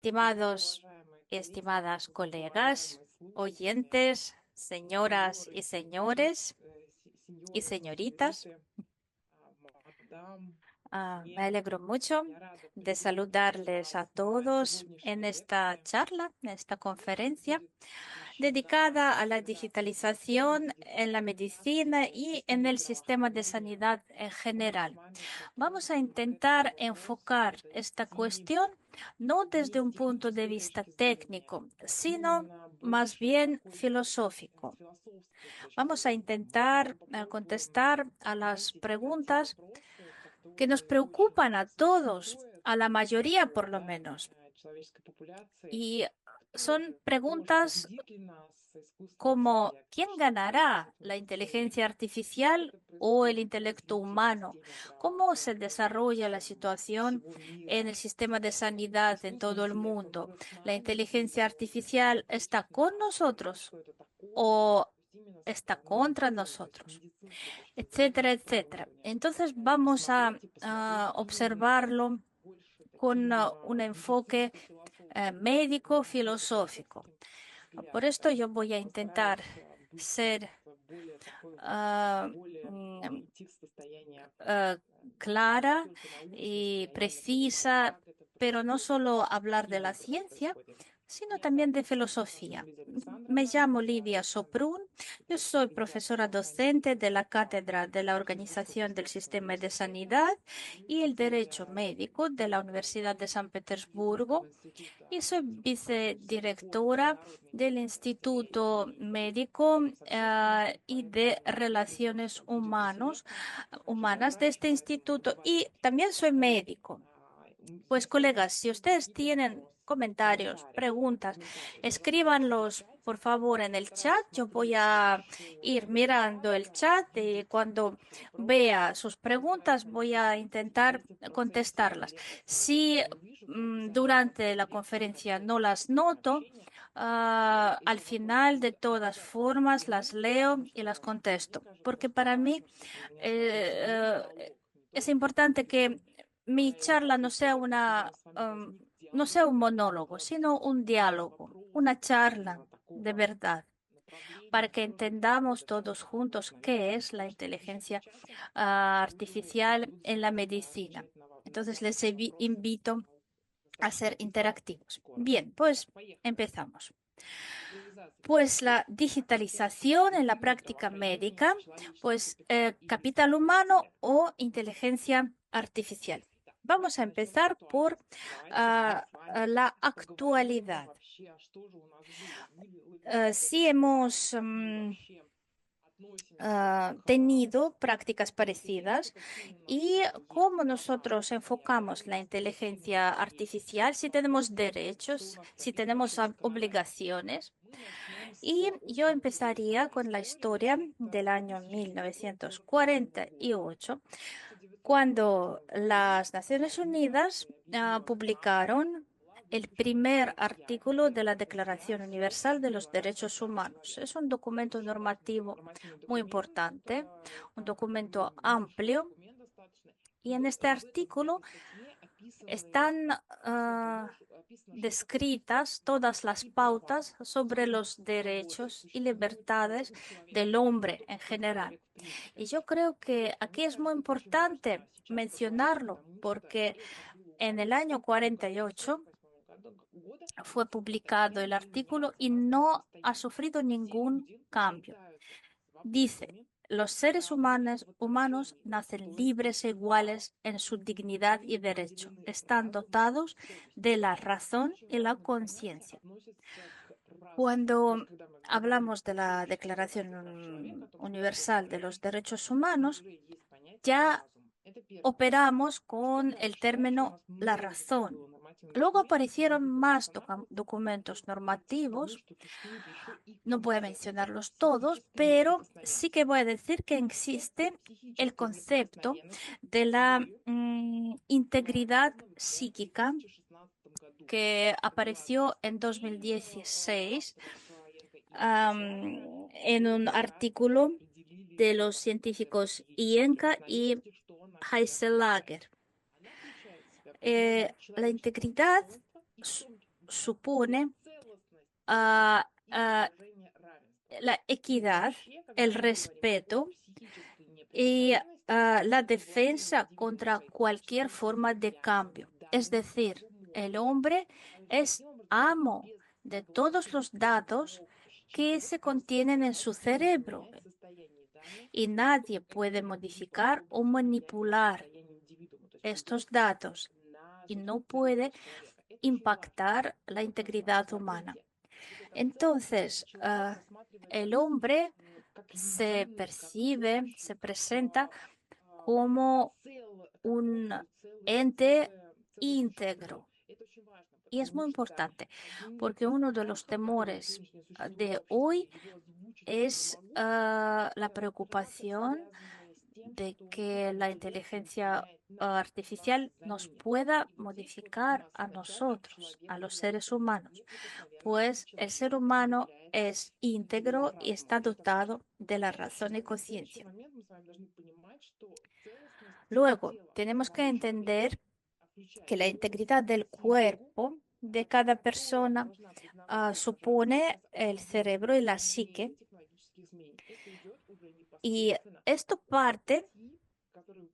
Estimados y estimadas colegas, oyentes, señoras y señores y señoritas, me alegro mucho de saludarles a todos en esta charla, en esta conferencia dedicada a la digitalización en la medicina y en el sistema de sanidad en general. Vamos a intentar enfocar esta cuestión no desde un punto de vista técnico, sino más bien filosófico. Vamos a intentar contestar a las preguntas que nos preocupan a todos, a la mayoría por lo menos. Y son preguntas como ¿quién ganará, la inteligencia artificial o el intelecto humano? ¿Cómo se desarrolla la situación en el sistema de sanidad en todo el mundo? ¿La inteligencia artificial está con nosotros o está contra nosotros? Etcétera, etcétera. Entonces vamos a observarlo con un enfoque médico filosófico. Por esto yo voy a intentar ser ah, mm, ah, clara y precisa, pero no solo hablar de la ciencia, sino también de filosofía. Me llamo Livia Soprún, yo soy profesora docente de la Cátedra de la Organización del Sistema de Sanidad y el Derecho Médico de la Universidad de San Petersburgo y soy vicedirectora del Instituto Médico y de Relaciones Humanas de este instituto y también soy médico. Pues colegas, si ustedes tienen comentarios, preguntas, escríbanlos por favor en el chat. Yo voy a ir mirando el chat y cuando vea sus preguntas voy a intentar contestarlas. Si durante la conferencia no las noto, al final de todas formas las leo y las contesto, porque para mí es importante que mi charla no sea un monólogo, sino un diálogo, una charla de verdad, para que entendamos todos juntos qué es la inteligencia artificial en la medicina. Entonces les invito a ser interactivos. Bien, pues empezamos. Pues la digitalización en la práctica médica, pues capital humano o inteligencia artificial. Vamos a empezar por la actualidad. Sí hemos tenido prácticas parecidas y cómo nosotros enfocamos la inteligencia artificial, si tenemos derechos, si tenemos obligaciones. Y yo empezaría con la historia del año 1948, cuando las Naciones Unidas publicaron el primer artículo de la Declaración Universal de los Derechos Humanos. Es un documento normativo muy importante, un documento amplio, y en este artículo están descritas todas las pautas sobre los derechos y libertades del hombre en general. Y yo creo que aquí es muy importante mencionarlo porque en el año 48 fue publicado el artículo y no ha sufrido ningún cambio. Dice, los seres humanos nacen libres e iguales en su dignidad y derecho. Están dotados de la razón y la conciencia. Cuando hablamos de la Declaración Universal de los Derechos Humanos, ya operamos con el término la razón. Luego aparecieron más documentos normativos, no voy a mencionarlos todos, pero sí que voy a decir que existe el concepto de la integridad psíquica que apareció en 2016 en un artículo de los científicos Ienca y Heiselager. La integridad supone la equidad, el respeto y la defensa contra cualquier forma de cambio. Es decir, el hombre es amo de todos los datos que se contienen en su cerebro y nadie puede modificar o manipular estos datos y no puede impactar la integridad humana. Entonces, el hombre se percibe, se presenta como un ente íntegro. Y es muy importante porque uno de los temores de hoy es la preocupación de que la inteligencia artificial nos pueda modificar a nosotros, a los seres humanos, pues el ser humano es íntegro y está dotado de la razón y conciencia. Luego, tenemos que entender que la integridad del cuerpo de cada persona supone el cerebro y la psique. Y esto parte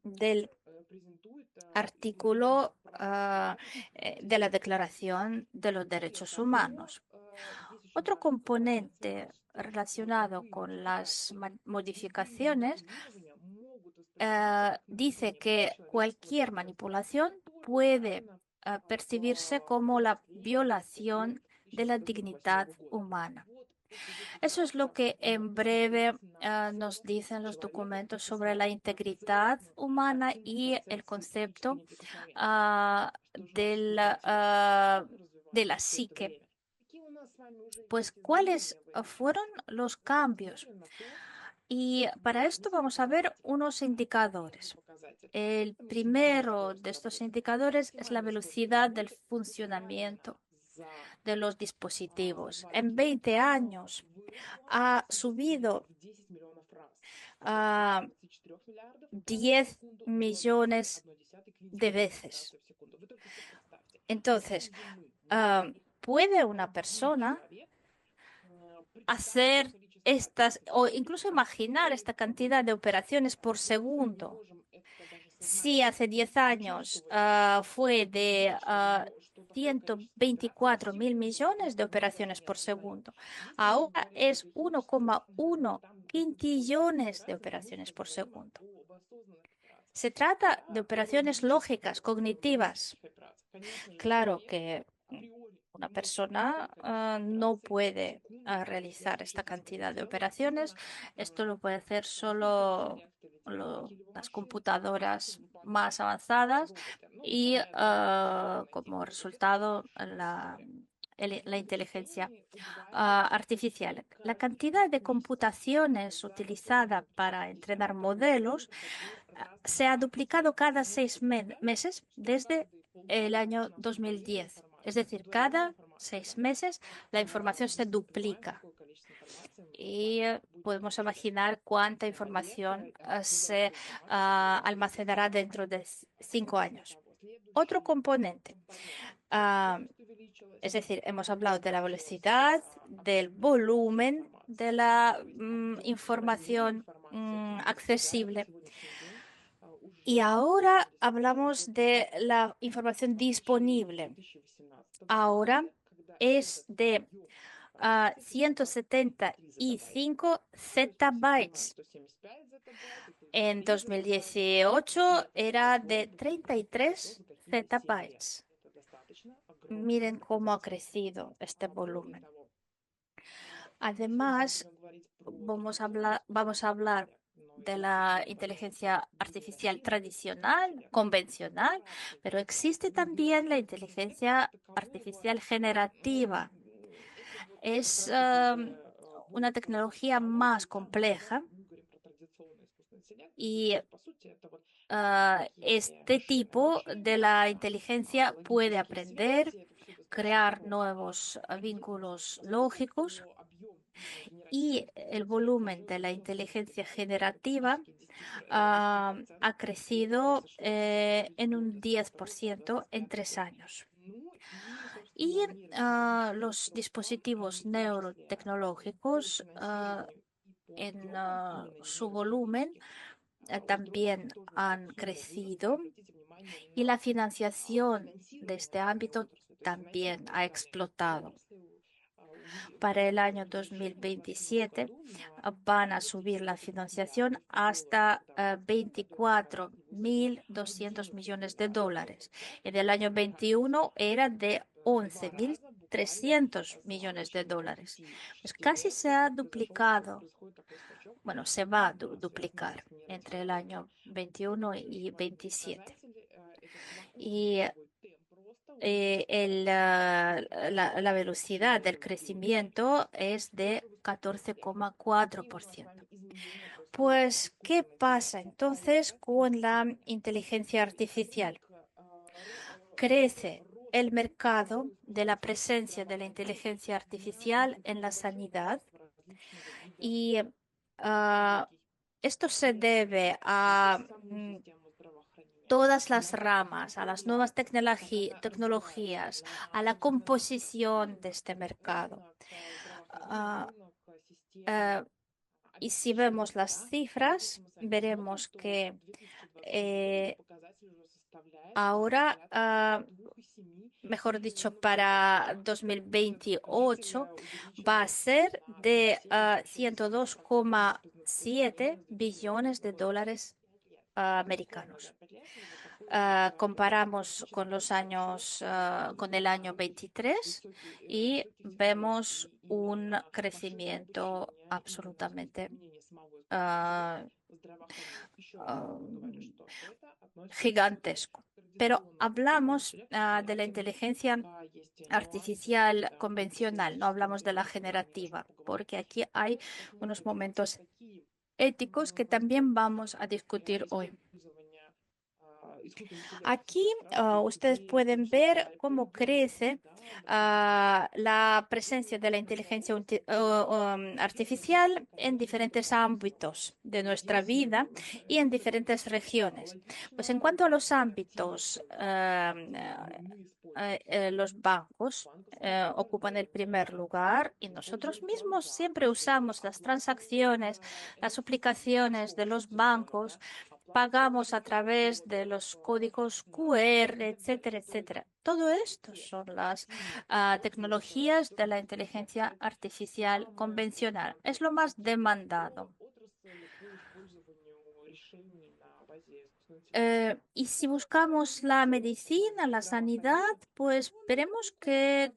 del artículo de la Declaración de los Derechos Humanos. Otro componente relacionado con las modificaciones dice que cualquier manipulación puede percibirse como la violación de la dignidad humana. Eso es lo que en breve nos dicen los documentos sobre la integridad humana y el concepto de la psique. Pues, ¿cuáles fueron los cambios? Y para esto vamos a ver unos indicadores. El primero de estos indicadores es la velocidad del funcionamiento de los dispositivos. En 20 años ha subido a 10 millones de veces. Entonces, ¿puede una persona hacer estas o incluso imaginar esta cantidad de operaciones por segundo? Si hace 10 años fue de 124 mil millones de operaciones por segundo, ahora es 1,1 quintillones de operaciones por segundo. Se trata de operaciones lógicas, cognitivas. Claro que una persona no puede realizar esta cantidad de operaciones. Esto lo puede hacer solo las computadoras más avanzadas y como resultado la inteligencia artificial. La cantidad de computaciones utilizada para entrenar modelos se ha duplicado cada 6 meses desde el año 2010. Es decir, cada 6 meses la información se duplica. Y podemos imaginar cuánta información se almacenará dentro de 5 años. Otro componente, es decir, hemos hablado de la velocidad, del volumen de la información accesible. Y ahora hablamos de la información disponible. Ahora es de 175 zettabytes. En 2018 era de 33 zettabytes. Miren cómo ha crecido este volumen. Además, vamos a hablar de la inteligencia artificial tradicional, convencional, pero existe también la inteligencia artificial generativa. Es una tecnología más compleja y este tipo de la inteligencia puede aprender, crear nuevos vínculos lógicos y el volumen de la inteligencia generativa ha crecido en un 10% en 3 años. Y los dispositivos neurotecnológicos en su volumen también han crecido y la financiación de este ámbito también ha explotado. Para el año 2027 van a subir la financiación hasta 24.200 millones de dólares. En el año 21 era de 11.300 millones de dólares. Pues casi se ha duplicado. Bueno, se va a duplicar entre el año 21 y 27. Y la velocidad del crecimiento es de 14,4%. Pues, ¿qué pasa entonces con la inteligencia artificial? Crece el mercado de la presencia de la inteligencia artificial en la sanidad y esto se debe a todas las ramas, a las nuevas tecnologías, a la composición de este mercado. Ah, eh, y si vemos las cifras, veremos que ahora, mejor dicho, para 2028 va a ser de 102,7 billones de dólares americanos. Comparamos con con el año 23 y vemos un crecimiento absolutamente gigantesco. Pero hablamos de la inteligencia artificial convencional, no hablamos de la generativa, porque aquí hay unos momentos éticos que también vamos a discutir hoy. Aquí ustedes pueden ver cómo crece la presencia de la inteligencia artificial en diferentes ámbitos de nuestra vida y en diferentes regiones. Pues en cuanto a los ámbitos, los bancos ocupan el primer lugar y nosotros mismos siempre usamos las transacciones, las aplicaciones de los bancos, pagamos a través de los códigos QR, etcétera, etcétera. Todo esto son las tecnologías de la inteligencia artificial convencional. Es lo más demandado. Y si buscamos la medicina, la sanidad, pues veremos que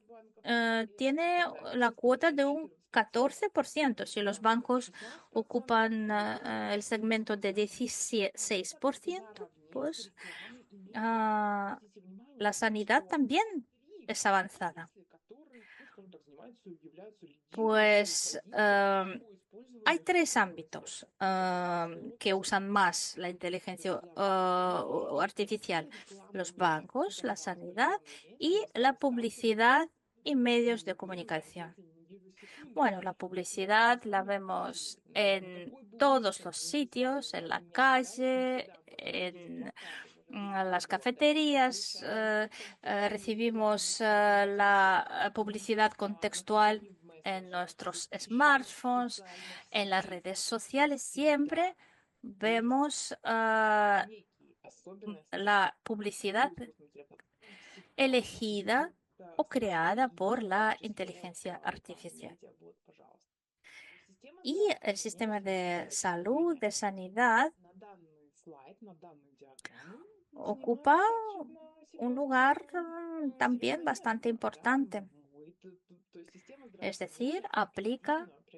tiene la cuota de un 14%. Si los bancos ocupan el segmento de 16%, pues la sanidad también es avanzada. Pues hay tres ámbitos que usan más la inteligencia artificial: los bancos, la sanidad y la publicidad y medios de comunicación. Bueno, la publicidad la vemos en todos los sitios, en la calle, en las cafeterías, recibimos la publicidad contextual en nuestros smartphones, en las redes sociales. Siempre vemos la publicidad elegida o creada por la inteligencia artificial. Y el sistema de salud, de sanidad, ocupa un lugar también bastante importante. Es decir,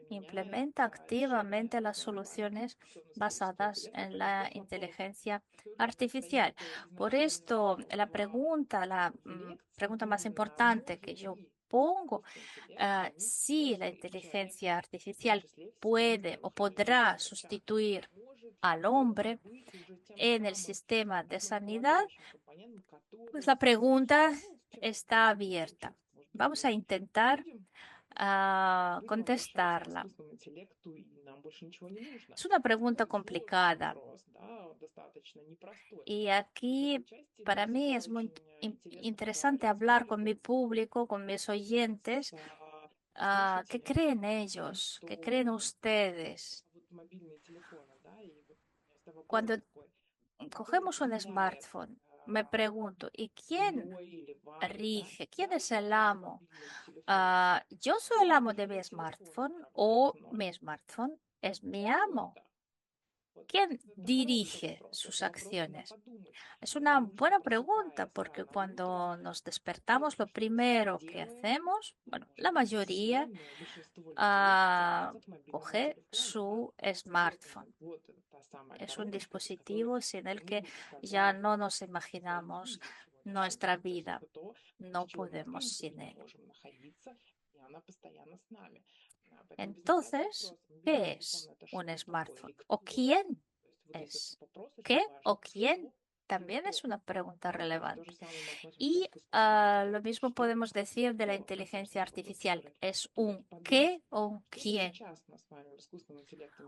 implementa activamente las soluciones basadas en la inteligencia artificial. Por esto, la pregunta más importante que yo pongo, si la inteligencia artificial puede o podrá sustituir al hombre en el sistema de sanidad, pues la pregunta está abierta. Vamos a intentar contestarla. Es una pregunta complicada y aquí para mí es muy interesante hablar con mi público, con mis oyentes. ¿Qué creen ellos? ¿Qué creen ustedes? Cuando cogemos un smartphone, me pregunto, ¿y quién rige? ¿Quién es el amo? ¿Yo soy el amo de mi smartphone o mi smartphone es mi amo? ¿Quién dirige sus acciones? Es una buena pregunta porque cuando nos despertamos, lo primero que hacemos, bueno, la mayoría coge su smartphone. Es un dispositivo sin el que ya no nos imaginamos nuestra vida. No podemos sin él. Entonces, ¿qué es un smartphone? ¿O quién es? ¿Qué o quién? También es una pregunta relevante. Y lo mismo podemos decir de la inteligencia artificial. ¿Es un qué o un quién?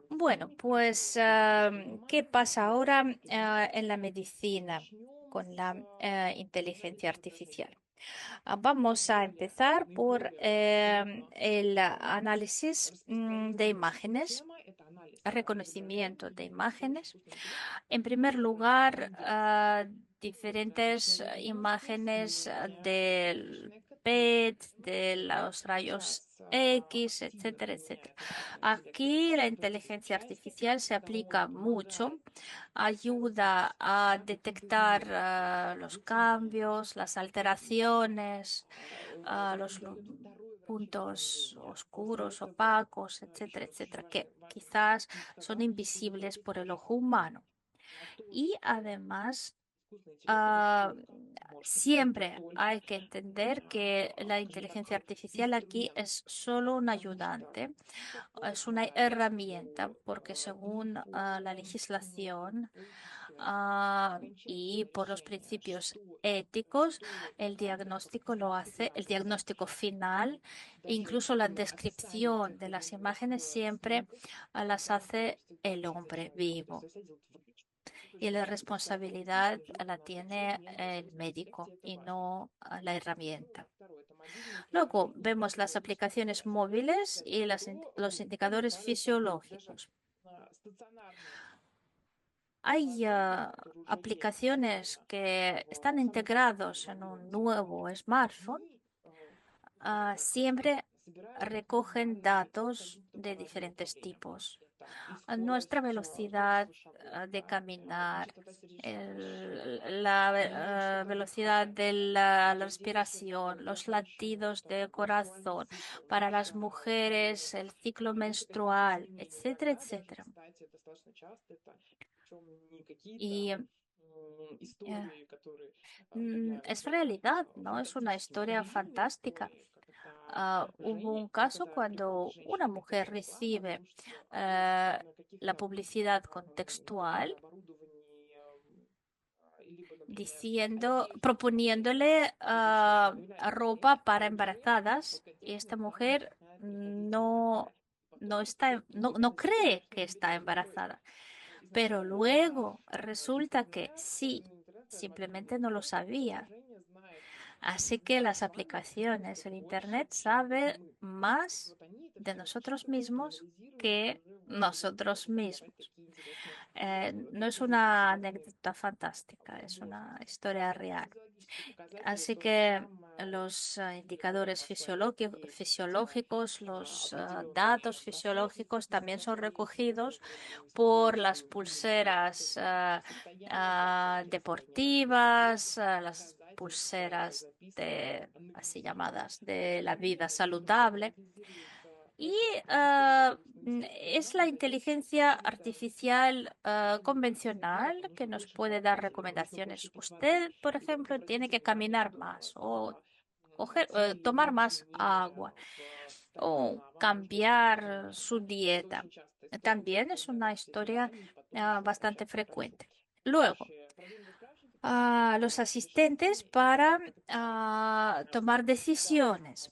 Bueno, pues, ¿qué pasa ahora en la medicina con la inteligencia artificial? Vamos a empezar por el análisis de imágenes, reconocimiento de imágenes. En primer lugar, diferentes imágenes del PET, de los rayos X, etcétera, etcétera. Aquí la inteligencia artificial se aplica mucho, ayuda a detectar los cambios, las alteraciones, los puntos oscuros, opacos, etcétera, etcétera, que quizás son invisibles por el ojo humano. Y además, ah, siempre hay que entender que la inteligencia artificial aquí es solo un ayudante, es una herramienta, porque según la legislación y por los principios éticos, el diagnóstico lo hace, el diagnóstico final, e incluso la descripción de las imágenes siempre las hace el hombre vivo y la responsabilidad la tiene el médico y no la herramienta. Luego vemos las aplicaciones móviles y los indicadores fisiológicos. Hay aplicaciones que están integrados en un nuevo smartphone, siempre recogen datos de diferentes tipos. Nuestra velocidad de caminar, la velocidad de la respiración, los latidos de corazón, para las mujeres, el ciclo menstrual, etcétera, etcétera. Y es realidad, ¿no? Es una historia fantástica. Hubo un caso cuando una mujer recibe eh, la publicidad contextual proponiéndole ropa para embarazadas y esta mujer no cree que está embarazada, pero luego resulta que sí, simplemente no lo sabía. Así que las aplicaciones, el Internet sabe más de nosotros mismos que nosotros mismos. No es una anécdota fantástica, es una historia real. Así que los indicadores fisiológicos, los datos fisiológicos también son recogidos por las pulseras deportivas, las pulseras así llamadas de la vida saludable. Y es la inteligencia artificial convencional que nos puede dar recomendaciones. Usted, por ejemplo, tiene que caminar más o tomar más agua o cambiar su dieta. También es una historia bastante frecuente. Luego, los asistentes para tomar decisiones.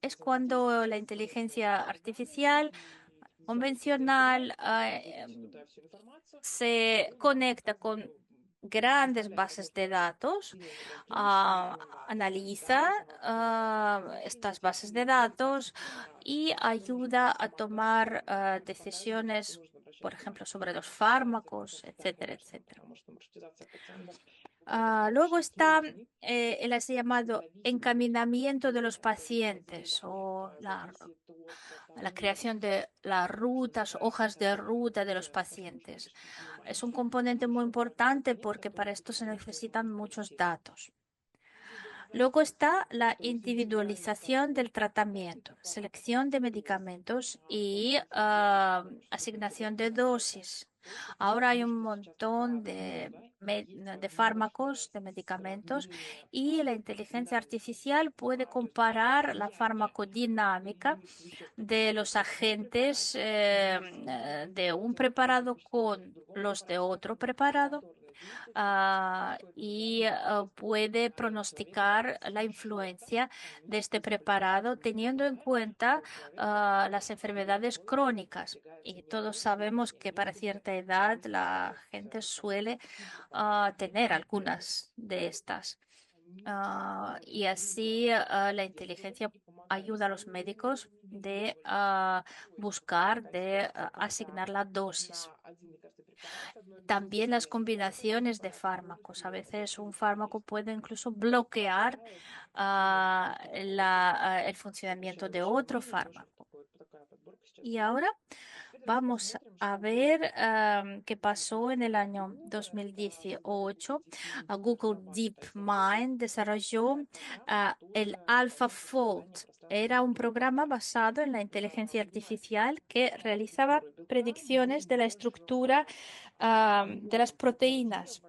Es cuando la inteligencia artificial convencional se conecta con grandes bases de datos, analiza estas bases de datos y ayuda a tomar decisiones, por ejemplo, sobre los fármacos, etcétera, etcétera. Luego está el así llamado encaminamiento de los pacientes o la creación de las rutas, hojas de ruta de los pacientes. Es un componente muy importante porque para esto se necesitan muchos datos. Luego está la individualización del tratamiento, selección de medicamentos y asignación de dosis. Ahora hay un montón de fármacos, de medicamentos, y la inteligencia artificial puede comparar la farmacodinámica de los agentes de un preparado con los de otro preparado y puede pronosticar la influencia de este preparado teniendo en cuenta las enfermedades crónicas. Y todos sabemos que para cierta edad la gente suele tener algunas de estas. Y así la inteligencia ayuda a los médicos de buscar, de asignar la dosis. También las combinaciones de fármacos. A veces un fármaco puede incluso bloquear el funcionamiento de otro fármaco. Y ahora vamos a ver qué pasó en el año 2018. Google DeepMind desarrolló el AlphaFold. Era un programa basado en la inteligencia artificial que realizaba predicciones de la estructura de las proteínas.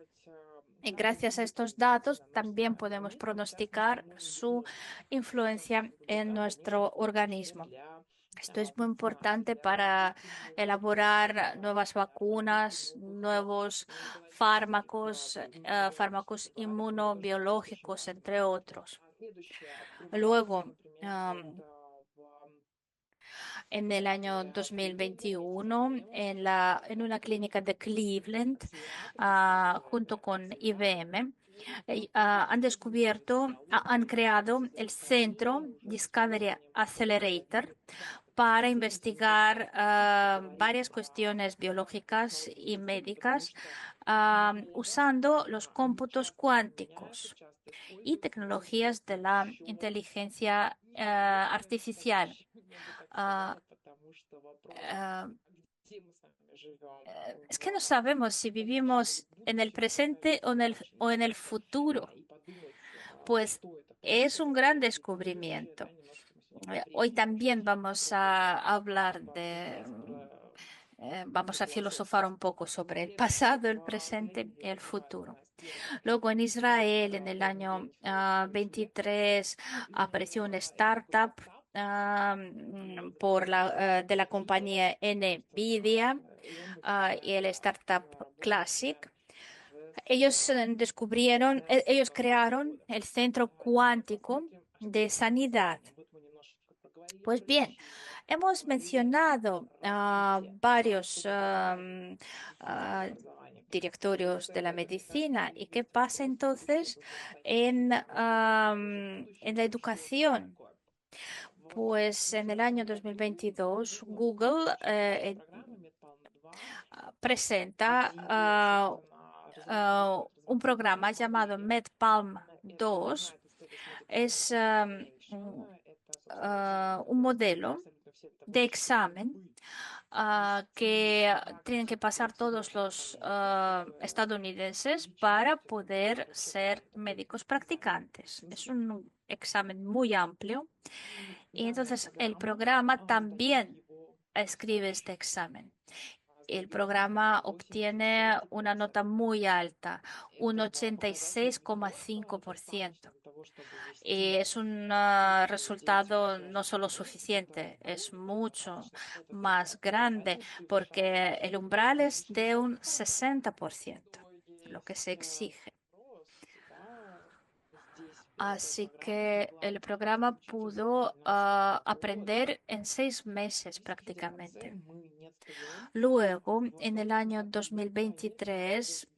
Y gracias a estos datos también podemos pronosticar su influencia en nuestro organismo. Esto es muy importante para elaborar nuevas vacunas, nuevos fármacos, fármacos inmunobiológicos, entre otros. Luego, en el año 2021 en una clínica de Cleveland, junto con IBM. Han creado el centro Discovery Accelerator para investigar varias cuestiones biológicas y médicas usando los cómputos cuánticos y tecnologías de la inteligencia artificial. Es que no sabemos si vivimos en el presente o en el futuro. Pues es un gran descubrimiento. Hoy también vamos a hablar vamos a filosofar un poco sobre el pasado, el presente y el futuro. Luego en Israel, en el año 23, apareció una startup de la compañía NVIDIA y el startup Classic. Ellos ellos crearon el Centro Cuántico de Sanidad. Pues bien, hemos mencionado varios directorios de la medicina. ¿Y qué pasa entonces en la educación? Pues en el año 2022 Google presenta un programa llamado MedPalm 2. Es un modelo de examen que tienen que pasar todos los estadounidenses para poder ser médicos practicantes. Es un examen muy amplio y entonces el programa también escribe este examen. El programa obtiene una nota muy alta, un 86,5%. Y es un resultado no solo suficiente, es mucho más grande porque el umbral es de un 60%, lo que se exige. Así que el programa pudo aprender en 6 meses prácticamente. Luego, en el año 2023,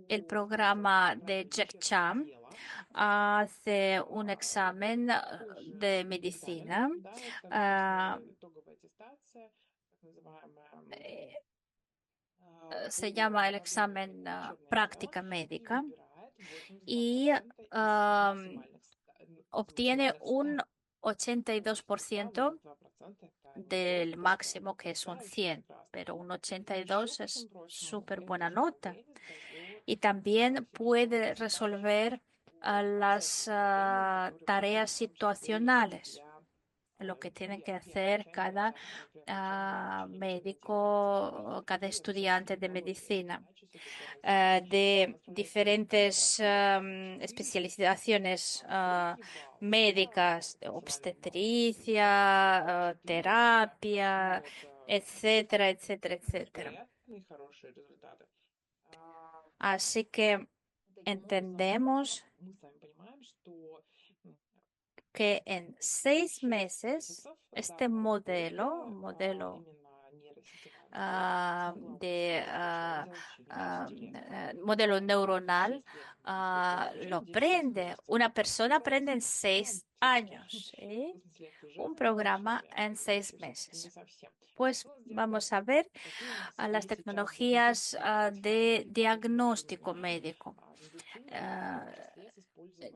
el programa de JECCHAM hace un examen de medicina. Eh, Se llama el examen práctica médica y obtiene un 82% del máximo, que es un 100, pero un 82 es súper buena nota. Y también puede resolver las tareas situacionales, lo que tiene que hacer cada médico, cada estudiante de medicina, de diferentes especializaciones médicas, de obstetricia, terapia, etcétera, etcétera, etcétera. Así que entendemos que en 6 meses este modelo de modelo neuronal lo aprende. Una persona aprende en 6 años, ¿sí? Un programa en 6 meses. Pues vamos a ver las tecnologías de diagnóstico médico.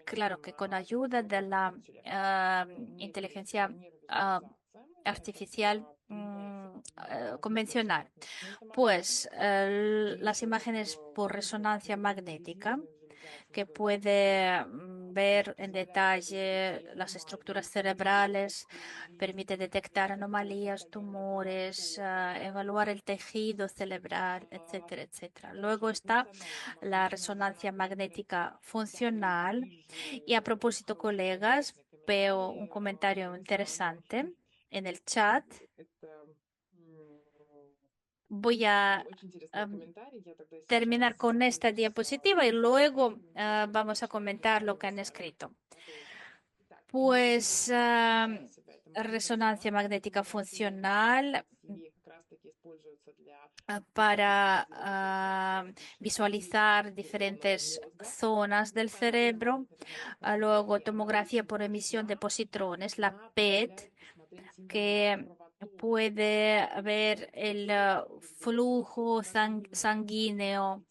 Claro que con ayuda de la inteligencia artificial convencional, pues las imágenes por resonancia magnética, que puede ver en detalle las estructuras cerebrales, permite detectar anomalías, tumores, evaluar el tejido cerebral, etcétera, etcétera. Luego está la resonancia magnética funcional. Y a propósito, colegas, veo un comentario interesante en el chat. Voy a terminar con esta diapositiva y luego vamos a comentar lo que han escrito. Pues resonancia magnética funcional para visualizar diferentes zonas del cerebro. Luego tomografía por emisión de positrones, la PET, que puede ver el flujo sanguíneo,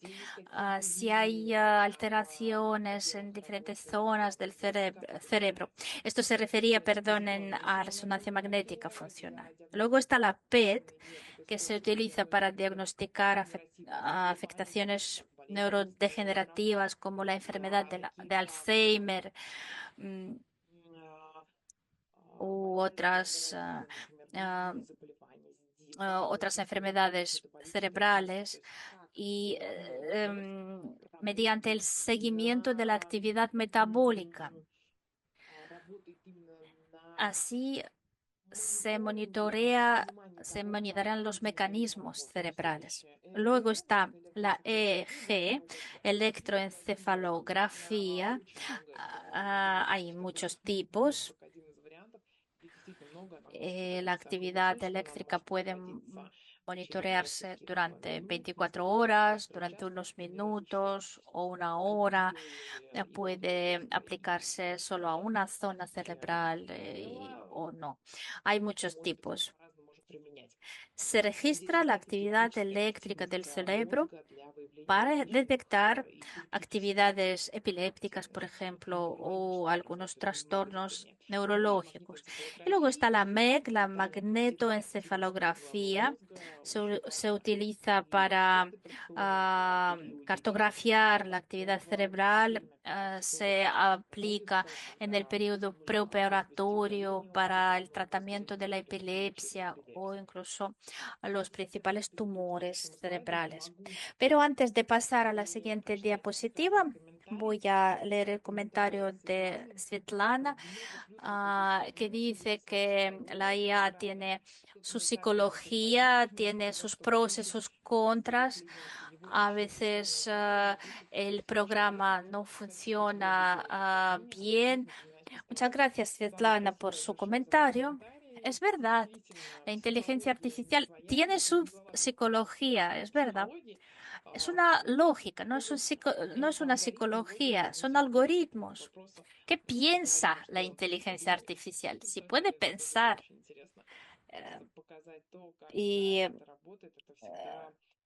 si hay alteraciones en diferentes zonas del cerebro. Esto se refería, perdonen, a resonancia magnética funcional. Luego está la PET, que se utiliza para diagnosticar afectaciones neurodegenerativas como la enfermedad de Alzheimer, u otras enfermedades cerebrales y mediante el seguimiento de la actividad metabólica. Así se monitorean los mecanismos cerebrales. Luego está la EEG, electroencefalografía. Hay muchos tipos. La actividad eléctrica puede monitorearse durante 24 horas, durante unos minutos o una hora. Puede aplicarse solo a una zona cerebral o no. Hay muchos tipos. Se registra la actividad eléctrica del cerebro para detectar actividades epilépticas, por ejemplo, o algunos trastornos neurológicos. Y luego está la MEC, la magnetoencefalografía. Se utiliza para cartografiar la actividad cerebral. Se aplica en el periodo preoperatorio para el tratamiento de la epilepsia o incluso los principales tumores cerebrales. Pero antes de pasar a la siguiente diapositiva, voy a leer el comentario de Svetlana, que dice que la IA tiene su psicología, tiene sus pros y sus contras. A veces el programa no funciona bien. Muchas gracias, Svetlana, por su comentario. Es verdad, la inteligencia artificial tiene su psicología, es verdad. Es una lógica, no es una psicología, son algoritmos. ¿Qué piensa la inteligencia artificial? Si puede pensar eh, y,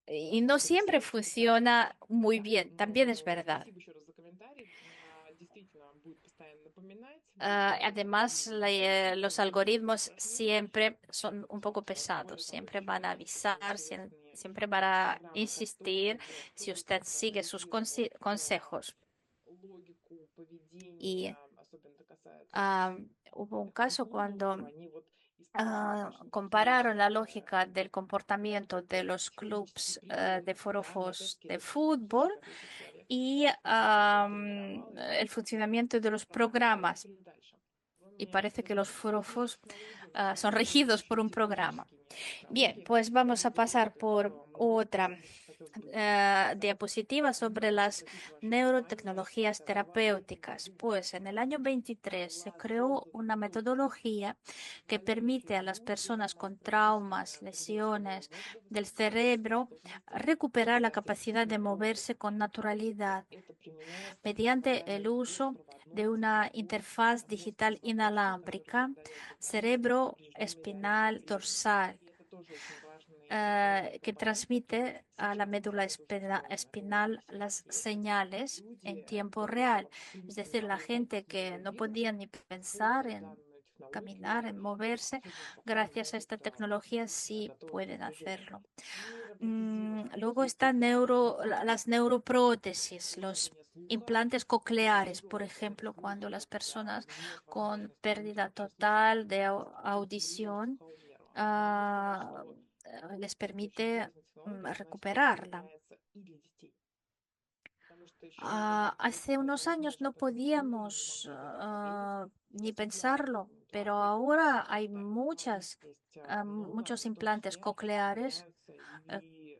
y no siempre funciona muy bien, también es verdad. Además, los algoritmos siempre son un poco pesados, siempre van a avisar, siempre van a insistir si usted sigue sus consejos. Y ah, hubo un caso cuando compararon la lógica del comportamiento de los clubes de forofos de fútbol y el funcionamiento de los programas. Y parece que los forofos son regidos por un programa. Bien, pues vamos a pasar por otra diapositiva sobre las neurotecnologías terapéuticas. Pues en el año 23 se creó una metodología que permite a las personas con traumas, lesiones del cerebro recuperar la capacidad de moverse con naturalidad mediante el uso de una interfaz digital inalámbrica cerebro espinal dorsal que transmite a la médula espinal las señales en tiempo real. Es decir, la gente que no podía ni pensar en caminar, en moverse, gracias a esta tecnología sí pueden hacerlo. Luego están las neuroprótesis, los implantes cocleares, por ejemplo, cuando las personas con pérdida total de audición les permite recuperarla. Hace unos años no podíamos ni pensarlo, pero ahora hay muchos implantes cocleares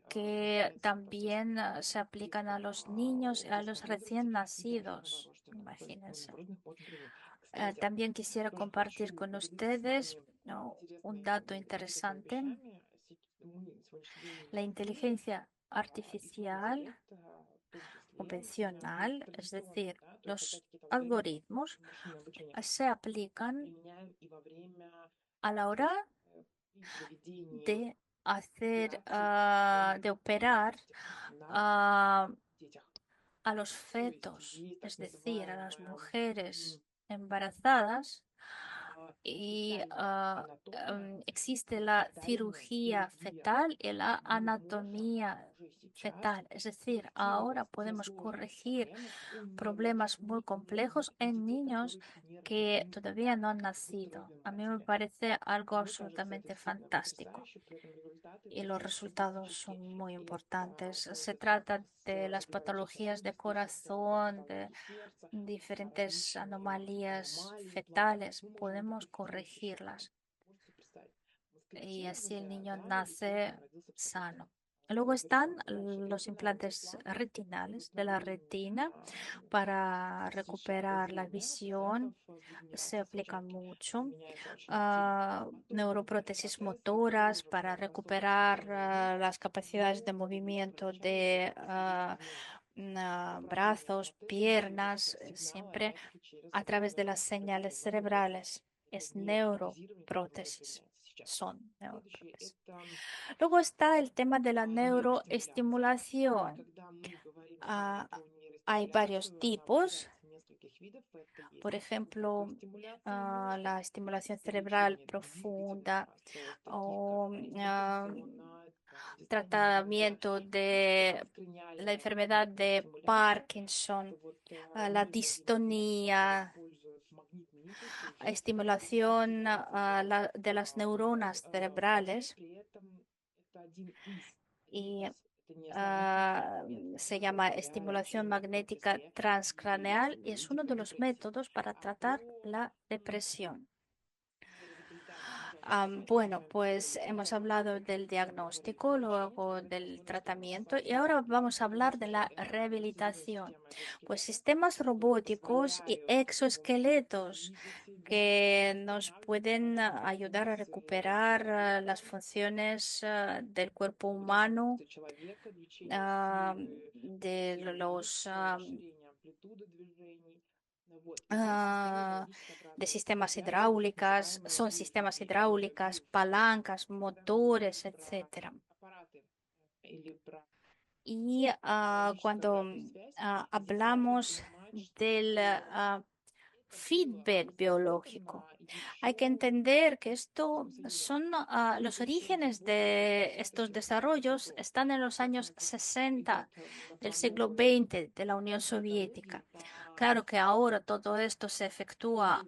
que también se aplican a los niños y a los recién nacidos. Imagínense. También quisiera compartir con ustedes, ¿no?, un dato interesante. La inteligencia artificial convencional, es decir, los algoritmos, se aplican a la hora de de operar ah, a los fetos, es decir, a las mujeres embarazadas y existe la cirugía fetal y la anatomía fetal. Es decir, ahora podemos corregir problemas muy complejos en niños que todavía no han nacido. A mí me parece algo absolutamente fantástico y los resultados son muy importantes. Se trata de las patologías de corazón, de diferentes anomalías fetales, podemos corregirlas y así el niño nace sano. Luego están los implantes retinales de la retina para recuperar la visión. Se aplican mucho. Neuroprótesis motoras para recuperar las capacidades de movimiento de brazos, piernas, siempre a través de las señales cerebrales. Es neuroprótesis. Son neuroprótesis. Luego está el tema de la neuroestimulación. Ah, Hay varios tipos. Por ejemplo, la estimulación cerebral profunda o tratamiento de la enfermedad de Parkinson, la distonía, estimulación de las neuronas cerebrales y se llama estimulación magnética transcraneal y es uno de los métodos para tratar la depresión. Bueno, pues hemos hablado del diagnóstico, luego del tratamiento y ahora vamos a hablar de la rehabilitación. Pues sistemas robóticos y exoesqueletos que nos pueden ayudar a recuperar las funciones del cuerpo humano, ah, de los ah, de sistemas hidráulicas, son sistemas hidráulicas, palancas, motores, etcétera. Y cuando hablamos del feedback biológico, hay que entender que esto son los orígenes de estos desarrollos están en los años 60 del siglo XX de la Unión Soviética. Claro que ahora todo esto se efectúa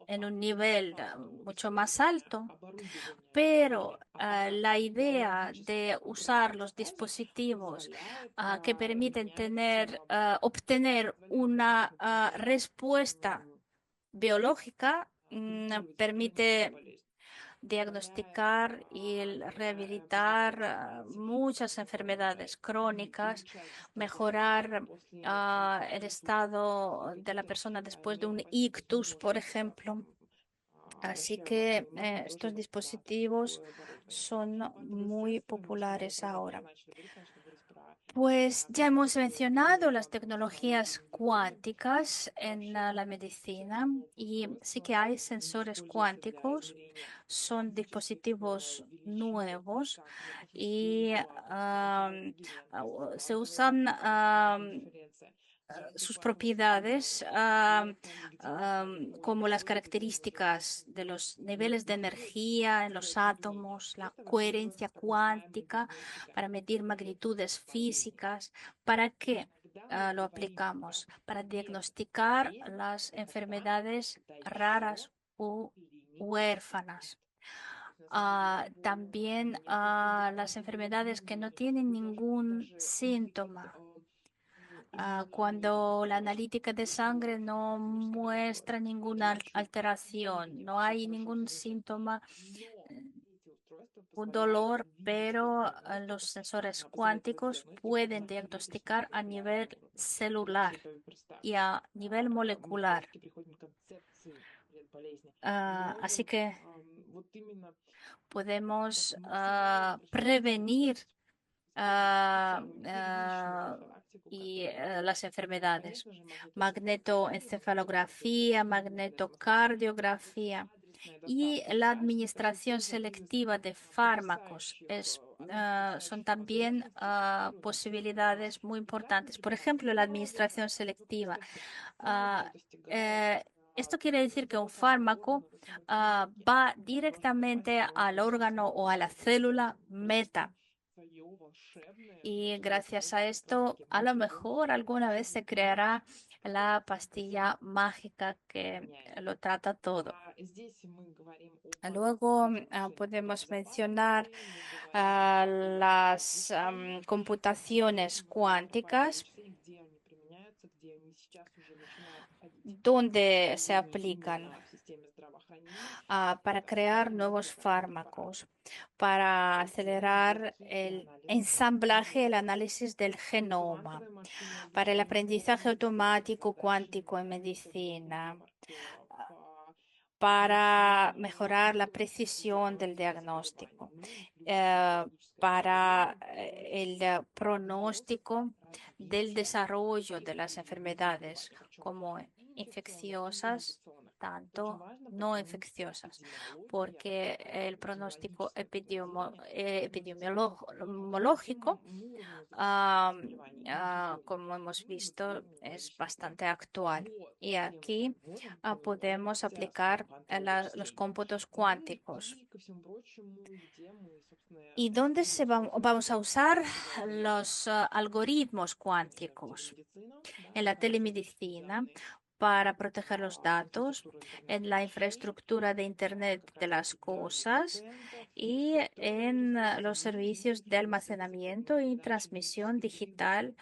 en un nivel mucho más alto, pero la idea de usar los dispositivos que permiten obtener una respuesta biológica permite diagnosticar y rehabilitar muchas enfermedades crónicas, mejorar el estado de la persona después de un ictus, por ejemplo. Así que estos dispositivos son muy populares ahora. Pues ya hemos mencionado las tecnologías cuánticas en la medicina y sí que hay sensores cuánticos, son dispositivos nuevos y se usan sus propiedades como las características de los niveles de energía en los átomos, la coherencia cuántica para medir magnitudes físicas. ¿Para qué lo aplicamos? Para diagnosticar las enfermedades raras u huérfanas. También las enfermedades que no tienen ningún síntoma cuando la analítica de sangre no muestra ninguna alteración, no hay ningún síntoma, un dolor, pero los sensores cuánticos pueden diagnosticar a nivel celular y a nivel molecular. Así que podemos prevenir las enfermedades. Magnetoencefalografía, magnetocardiografía y la administración selectiva de fármacos son también posibilidades muy importantes. Por ejemplo, la administración selectiva. Ah, eh, Esto quiere decir que un fármaco va directamente al órgano o a la célula meta. Y gracias a esto, a lo mejor alguna vez se creará la pastilla mágica que lo trata todo. Luego podemos mencionar las computaciones cuánticas, donde se aplican para crear nuevos fármacos, para acelerar el ensamblaje, el análisis del genoma, para el aprendizaje automático cuántico en medicina, para mejorar la precisión del diagnóstico, para el pronóstico del desarrollo de las enfermedades como infecciosas, tanto no infecciosas, porque el pronóstico epidemiológico, como hemos visto, es bastante actual. Y aquí podemos aplicar los cómputos cuánticos. ¿Y dónde vamos a usar los algoritmos cuánticos? En la telemedicina, para proteger los datos en la infraestructura de Internet de las cosas y en los servicios de almacenamiento y transmisión digital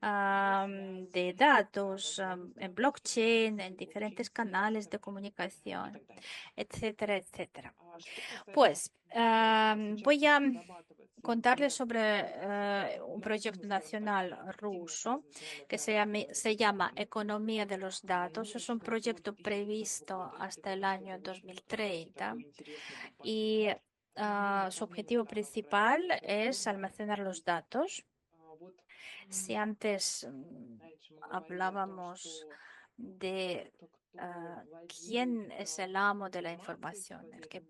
de datos en blockchain, en diferentes canales de comunicación, etcétera, etcétera. Pues voy a contarles sobre un proyecto nacional ruso que se llama Economía de los Datos. Es un proyecto previsto hasta el año 2030 y su objetivo principal es almacenar los datos. Si antes hablábamos de quién es el amo de la información, el que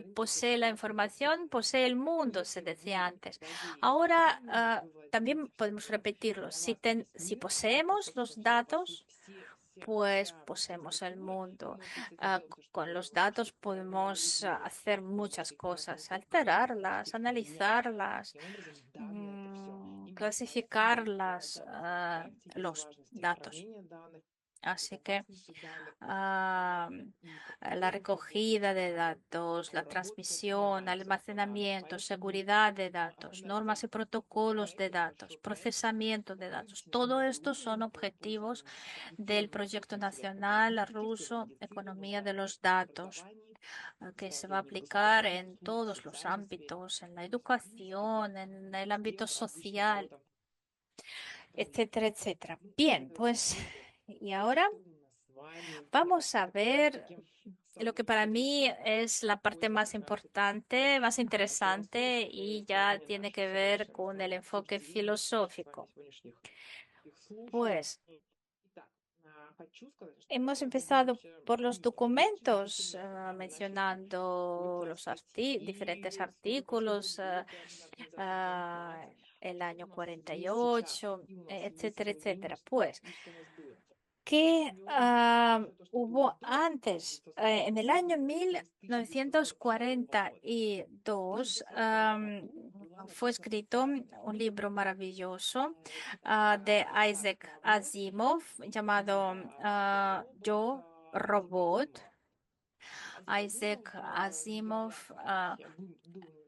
posee la información, posee el mundo, se decía antes. Ahora también podemos repetirlo. Si poseemos los datos, pues poseemos el mundo. Con los datos podemos hacer muchas cosas, alterarlas, analizarlas, clasificarlas, los datos. Así que la recogida de datos, la transmisión, almacenamiento, seguridad de datos, normas y protocolos de datos, procesamiento de datos, todo esto son objetivos del proyecto nacional ruso Economía de los Datos, que se va a aplicar en todos los ámbitos, en la educación, en el ámbito social, etcétera, etcétera. Bien, pues, y ahora vamos a ver lo que para mí es la parte más importante, más interesante y ya tiene que ver con el enfoque filosófico. Pues hemos empezado por los documentos, mencionando los diferentes artículos, el año 48, etcétera, etcétera. Pues, ¿qué hubo antes? En el año 1942 fue escrito un libro maravilloso de Isaac Asimov llamado Yo, Robot. Isaac Asimov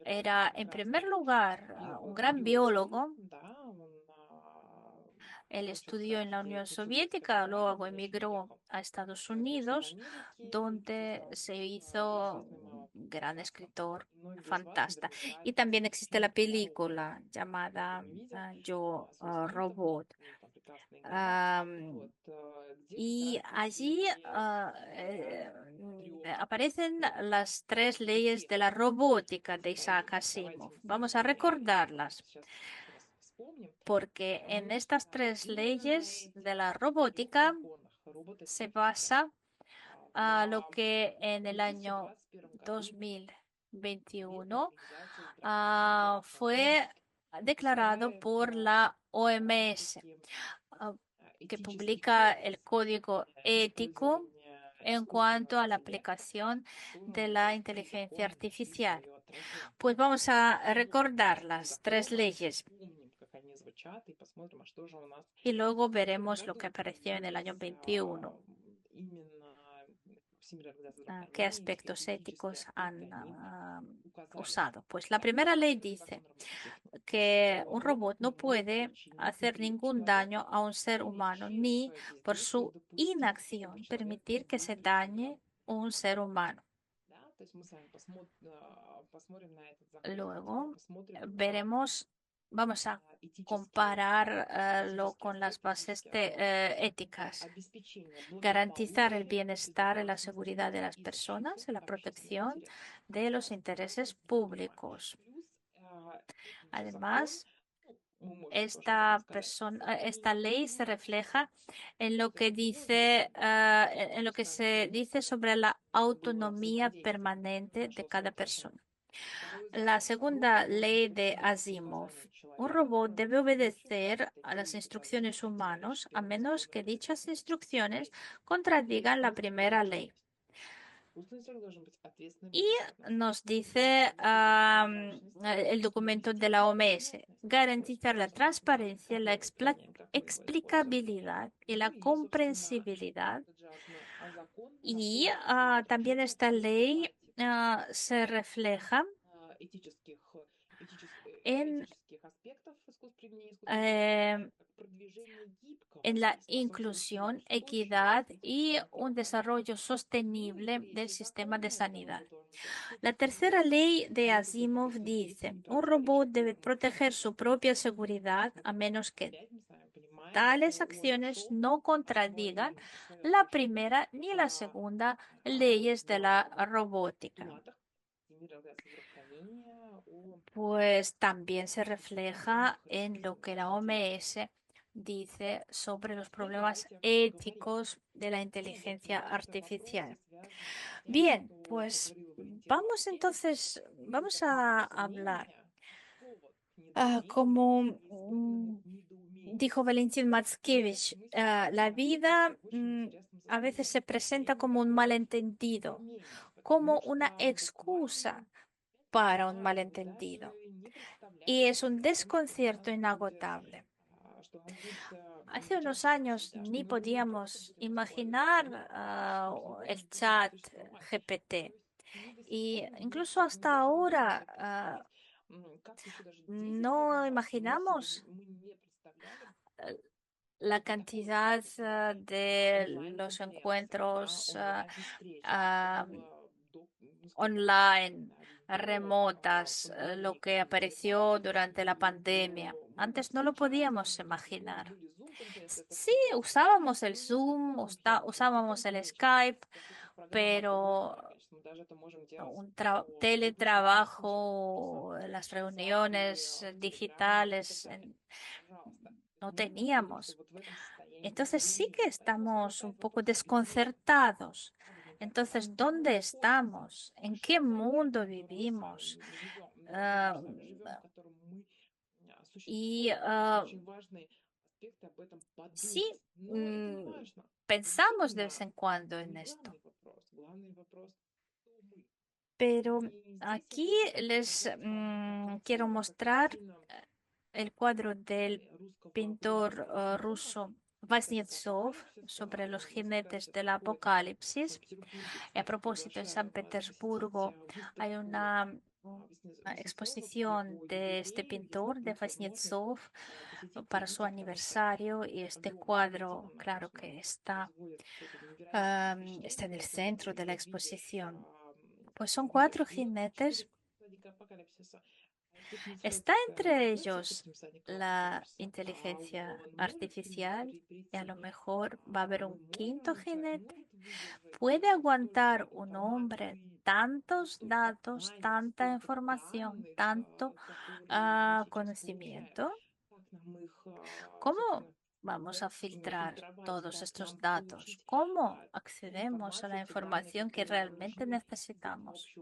era, en primer lugar, un gran biólogo. Él estudió en la Unión Soviética, luego emigró a Estados Unidos, donde se hizo un gran escritor, fantasta. Y también existe la película llamada Yo, Robot. Y allí aparecen las tres leyes de la robótica de Isaac Asimov. Vamos a recordarlas, porque en estas tres leyes de la robótica se basa lo que en el año 2021 fue declarado por la OMS, ah, que publica el código ético en cuanto a la aplicación de la inteligencia artificial. Pues vamos a recordar las tres leyes y luego veremos lo que apareció en el año 21. ¿Qué aspectos éticos han usado? Pues la primera ley dice que un robot no puede hacer ningún daño a un ser humano ni por su inacción permitir que se dañe un ser humano. Luego veremos, vamos a compararlo con las bases éticas. Garantizar el bienestar y la seguridad de las personas y la protección de los intereses públicos. Además, esta ley se refleja en lo que en lo que se dice sobre la autonomía permanente de cada persona. La segunda ley de Asimov. Un robot debe obedecer a las instrucciones humanas a menos que dichas instrucciones contradigan la primera ley. Y nos dice el documento de la OMS, garantizar la transparencia, la explicabilidad y la comprensibilidad. Y también esta ley se refleja en, eh, en la inclusión, equidad y un desarrollo sostenible del sistema de sanidad. La tercera ley de Asimov dice, un robot debe proteger su propia seguridad a menos que tales acciones no contradigan la primera ni la segunda leyes de la robótica. Pues también se refleja en lo que la OMS dice sobre los problemas éticos de la inteligencia artificial. Bien, pues vamos a hablar. Como dijo Valentín Matskevich, la vida a veces se presenta como un malentendido, como una excusa para un malentendido. Y es un desconcierto inagotable. Hace unos años ni podíamos imaginar el chat GPT. Y incluso hasta ahora no imaginamos la cantidad de los encuentros online, remotas, lo que apareció durante la pandemia. Antes no lo podíamos imaginar. Sí, usábamos el Zoom, usábamos el Skype, pero un teletrabajo, las reuniones digitales no teníamos. Entonces sí que estamos un poco desconcertados. Entonces, ¿dónde estamos? ¿En qué mundo vivimos? Ah, y sí, pensamos de vez en cuando en esto. Pero aquí les quiero mostrar el cuadro del pintor ruso Vaznetsov sobre los jinetes del apocalipsis. Y a propósito, en San Petersburgo hay una exposición de este pintor, de Vaznetsov, para su aniversario y este cuadro, claro que está en el centro de la exposición. Pues son cuatro jinetes. Está entre ellos la inteligencia artificial y a lo mejor va a haber un quinto jinete. ¿Puede aguantar un hombre tantos datos, tanta información, tanto conocimiento? ¿Cómo vamos a filtrar todos estos datos? ¿Cómo accedemos a la información que realmente necesitamos?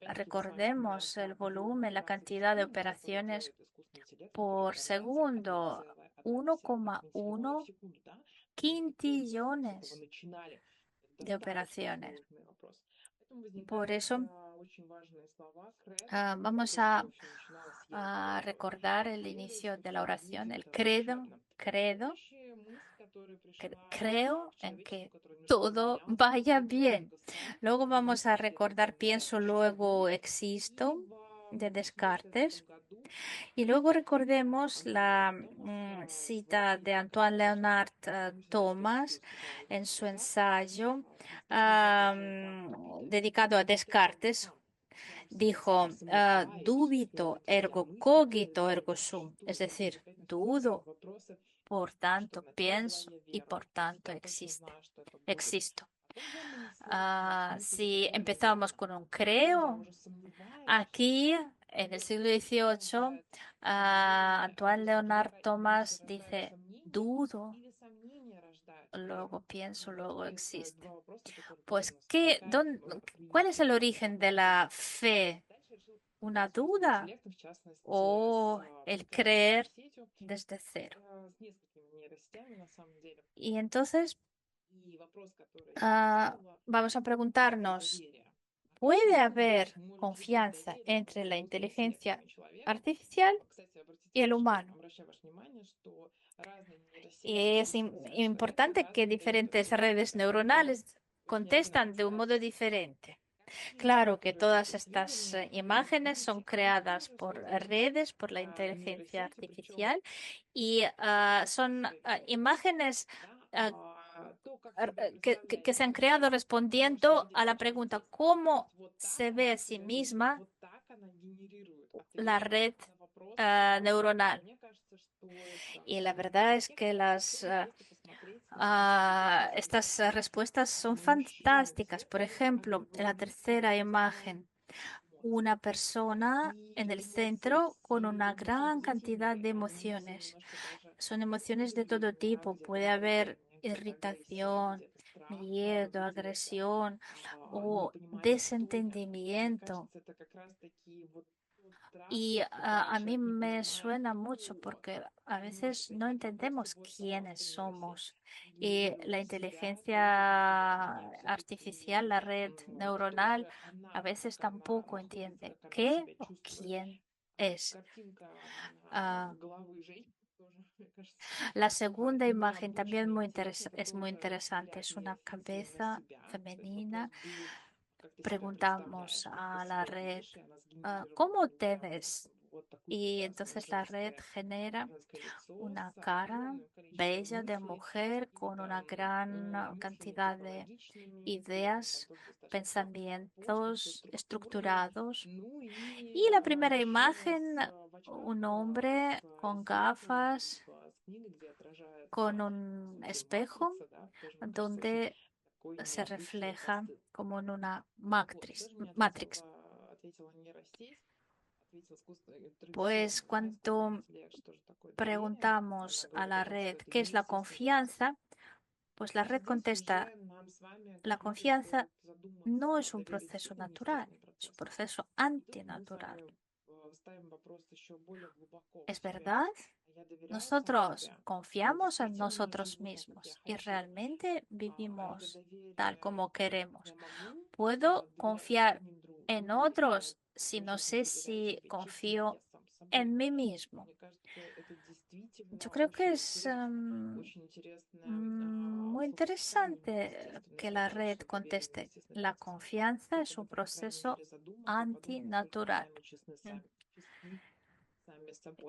Recordemos el volumen, la cantidad de operaciones por segundo, 1,1 quintillones de operaciones. Por eso vamos a recordar el inicio de la oración, el credo, creo en que todo vaya bien. Luego vamos a recordar pienso, luego existo de Descartes. Y luego recordemos la cita de Antoine Leonard Thomas en su ensayo dedicado a Descartes. Dijo, dubito ergo cogito ergo sum, es decir, dudo, por tanto pienso y por tanto existo. Si empezamos con un creo, aquí en el siglo XVIII, Antoine Leonard Thomas dice, dudo, luego pienso, luego existe. Pues, ¿cuál es el origen de la fe? ¿Una duda o el creer desde cero? Y entonces vamos a preguntarnos, puede haber confianza entre la inteligencia artificial y el humano. Y es importante que diferentes redes neuronales contestan de un modo diferente. Claro que todas estas imágenes son creadas por redes, por la inteligencia artificial y son imágenes ah, que se han creado respondiendo a la pregunta ¿cómo se ve a sí misma la red neuronal? Y la verdad es que estas respuestas son fantásticas. Por ejemplo, la tercera imagen, una persona en el centro con una gran cantidad de emociones. Son emociones de todo tipo. Puede haber irritación, miedo, agresión o desentendimiento. Y a mí me suena mucho porque a veces no entendemos quiénes somos. Y la inteligencia artificial, la red neuronal, a veces tampoco entiende qué o quién es. Ah, la segunda imagen también es muy interesante. Es una cabeza femenina. Preguntamos a la red, ¿cómo te ves? Y entonces la red genera una cara bella de mujer con una gran cantidad de ideas, pensamientos estructurados. Y la primera imagen, un hombre con gafas, con un espejo, donde se refleja como en una matrix. Pues cuando preguntamos a la red qué es la confianza, pues la red contesta, la confianza no es un proceso natural, es un proceso antinatural. ¿Es verdad? Nosotros confiamos en nosotros mismos y realmente vivimos tal como queremos. Puedo confiar en otros si no sé si confío en mí mismo. Yo creo que es muy interesante que la red conteste. La confianza es un proceso antinatural. Mm.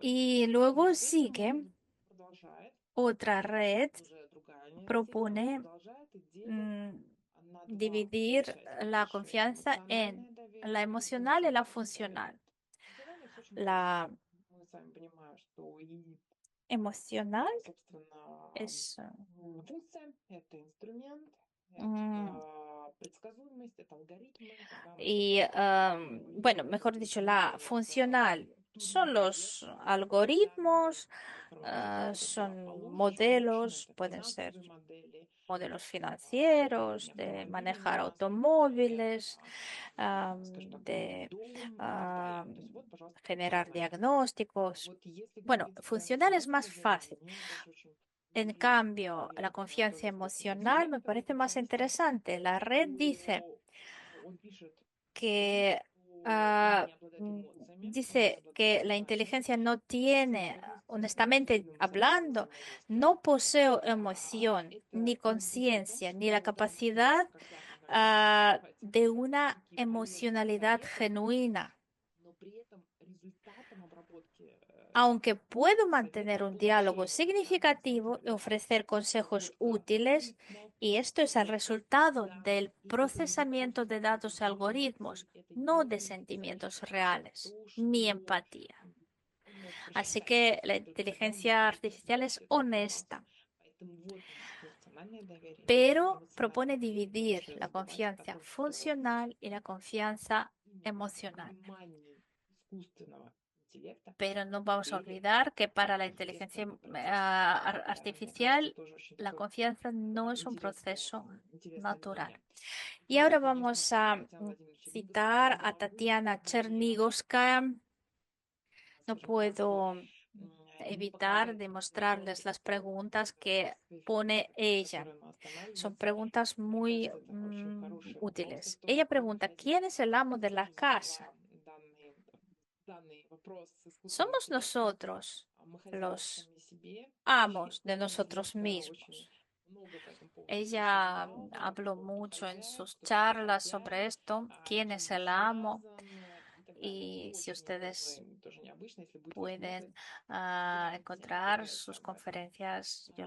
Y luego sigue otra red, propone mm, dividir la confianza en la emocional y la funcional. La emocional es mm, y, bueno, mejor dicho, la funcional son los algoritmos, son modelos, pueden ser modelos financieros, de manejar automóviles, de generar diagnósticos. Bueno, funcional es más fácil. En cambio, la confianza emocional me parece más interesante. La red dice que mm, dice que la inteligencia no tiene, honestamente hablando, no poseo emoción, ni conciencia, ni la capacidad de una emocionalidad genuina. Aunque puedo mantener un diálogo significativo y ofrecer consejos útiles, y esto es el resultado del procesamiento de datos y algoritmos, no de sentimientos reales ni empatía. Así que la inteligencia artificial es honesta, pero propone dividir la confianza funcional y la confianza emocional. Pero no vamos a olvidar que para la inteligencia artificial la confianza no es un proceso natural. Y ahora vamos a citar a Tatiana Chernigovskaya. No puedo evitar de mostrarles las preguntas que pone ella. Son preguntas muy útiles. Ella pregunta, ¿quién es el amo de la casa? Somos nosotros los amos de nosotros mismos. Ella habló mucho en sus charlas sobre esto, quién es el amo. Y si ustedes pueden encontrar sus conferencias, yo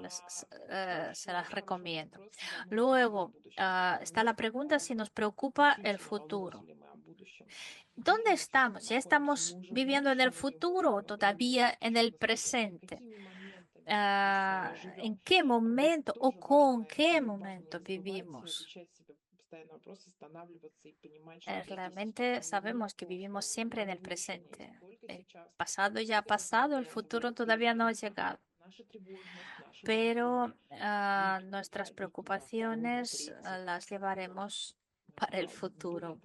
se las recomiendo. Luego está la pregunta si nos preocupa el futuro. ¿Dónde estamos? ¿Ya estamos viviendo en el futuro o todavía en el presente? ¿En qué momento o con qué momento vivimos? Realmente sabemos que vivimos siempre en el presente. El pasado ya ha pasado, el futuro todavía no ha llegado. Pero nuestras preocupaciones las llevaremos para el futuro.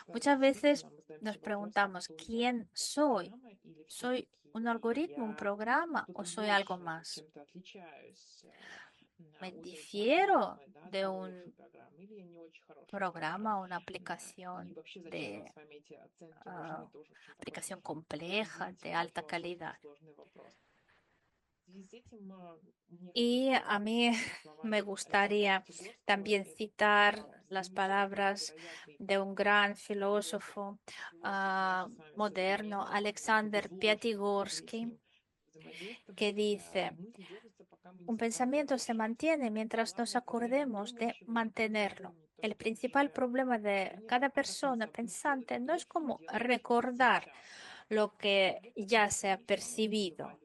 Muchas veces nos preguntamos, ¿quién soy? ¿Soy un algoritmo, un programa o soy algo más? ¿Me difiero de un programa, una aplicación de aplicación compleja, de alta calidad? Y a mí me gustaría también citar las palabras de un gran filósofo moderno, Alexander Piatigorsky, que dice, un pensamiento se mantiene mientras nos acordemos de mantenerlo. El principal problema de cada persona pensante no es como recordar lo que ya se ha percibido,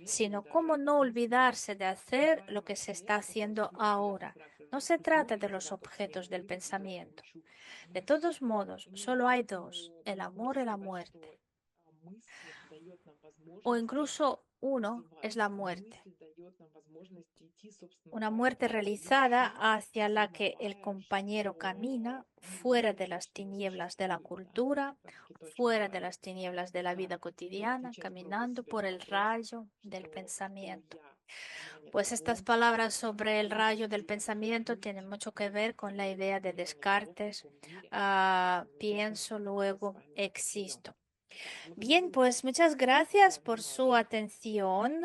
sino cómo no olvidarse de hacer lo que se está haciendo ahora. No se trata de los objetos del pensamiento. De todos modos, solo hay dos, el amor y la muerte. O incluso uno es la muerte. Una muerte realizada hacia la que el compañero camina fuera de las tinieblas de la cultura, fuera de las tinieblas de la vida cotidiana, caminando por el rayo del pensamiento. Pues estas palabras sobre el rayo del pensamiento tienen mucho que ver con la idea de Descartes. Pienso, luego existo. Bien, pues muchas gracias por su atención.